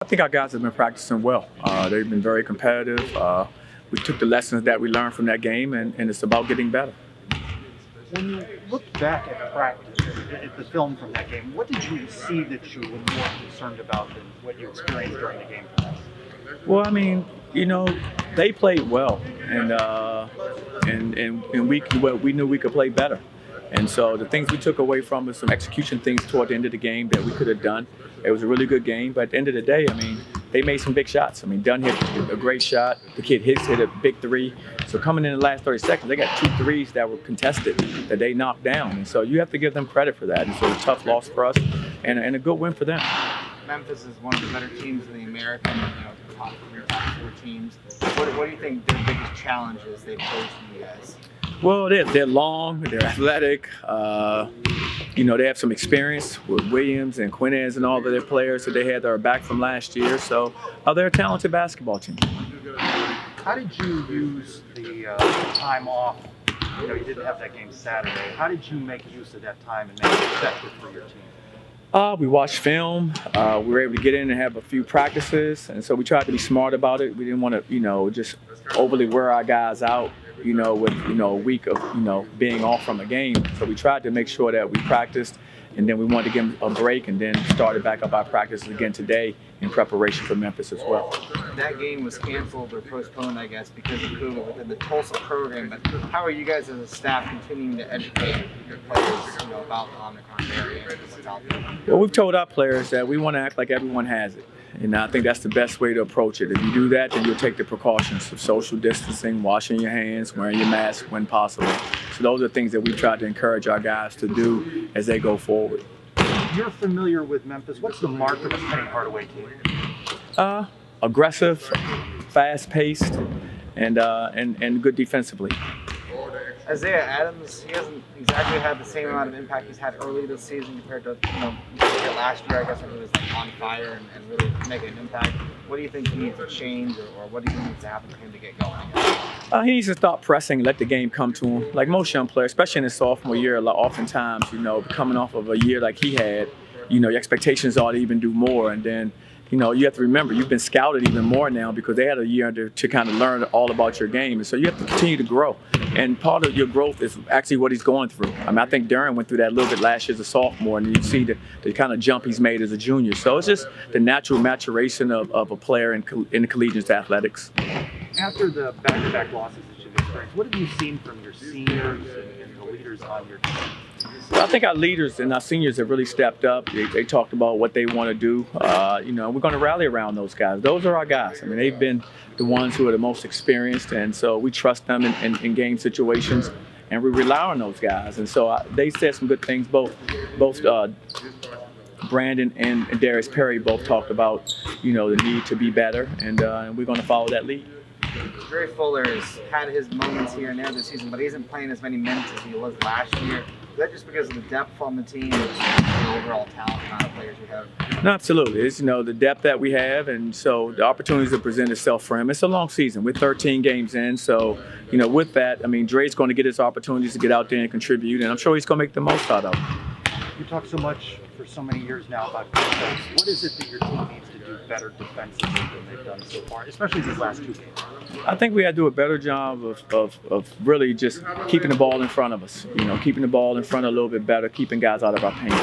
I think our guys have been practicing well. They've been very competitive. We took the lessons that we learned from that game, and it's about getting better. When you look back at practice, at the film from that game, what did you see that you were more concerned about than what you experienced during the game? Well, I mean, they played well, and we knew we could play better. And so the things we took away from is some execution things toward the end of the game that we could have done. It was a really good game, but at the end of the day, I mean, they made some big shots. I mean, Dunn hit a great shot. The kid Hicks hit a big three. So coming in the last 30 seconds, they got 2 threes that were contested that they knocked down. And so you have to give them credit for that. And so it's a tough loss for us and a good win for them. Memphis is one of the better teams in the American, top 3, top 4 teams. What do you think their biggest challenges they pose to you guys? Well, they're long, they're athletic. They have some experience with Williams and Quinez and all of their players that they had that are back from last year. So they're a talented basketball team. How did you use the time off? You didn't have that game Saturday. How did you make use of that time and make it effective for your team? We watched film. We were able to get in and have a few practices, and so we tried to be smart about it. We didn't want to, just overly wear our guys out, with a week of being off from a game. So we tried to make sure that we practiced, and then we wanted to give them a break, and then started back up our practices again today in preparation for Memphis as well. That game was canceled or postponed, I guess, because of COVID within the Tulsa program. But how are you guys as a staff continuing to educate your players, about the Omicron variant and what's out there? Well, we've told our players that we want to act like everyone has it. And I think that's the best way to approach it. If you do that, then you'll take the precautions of social distancing, washing your hands, wearing your mask when possible. So those are things that we try to encourage our guys to do as they go forward. You're familiar with Memphis. What's the mark of a Penny Hardaway team? Aggressive, fast-paced, and good defensively. Isaiah Adams, he hasn't exactly had the same amount of impact he's had early this season compared to last year, I guess, when he was on fire and really making an impact. What do you think he needs to change, or what do you think needs to happen for him to get going? He needs to stop pressing, let the game come to him. Like most young players, especially in his sophomore year, oftentimes, coming off of a year like he had, your expectations are to even do more, and then you have to remember, you've been scouted even more now because they had a year to kind of learn all about your game. And so you have to continue to grow. And part of your growth is actually what he's going through. I mean, I think Darren went through that a little bit last year as a sophomore, and you see the kind of jump he's made as a junior. So it's just the natural maturation of a player in the collegiate athletics. After the back-to-back losses that you've experienced, what have you seen from your seniors and the leaders on your team? I think our leaders and our seniors have really stepped up. They talked about what they want to do. We're going to rally around those guys. Those are our guys. I mean, they've been the ones who are the most experienced, and so we trust them in game situations, and we rely on those guys. And so they said some good things. Both Brandon and Darius Perry both talked about, the need to be better, and we're going to follow that lead. Jerry Fuller has had his moments here and there this season, but he isn't playing as many minutes as he was last year. Is that just because of the depth on the team, or the overall talent amount of players we have? No, absolutely. It's the depth that we have, and so the opportunities that present itself for him. It's a long season. We're 13 games in, so with that, I mean, Dre's going to get his opportunities to get out there and contribute, and I'm sure he's going to make the most out of it. You talk so much for so many years now about defense. What is it that your team needs to do better defensively than they've done so far, especially these last 2 games? I think we got to do a better job of really just keeping the ball in front of us. Keeping the ball in front a little bit better, keeping guys out of our paint.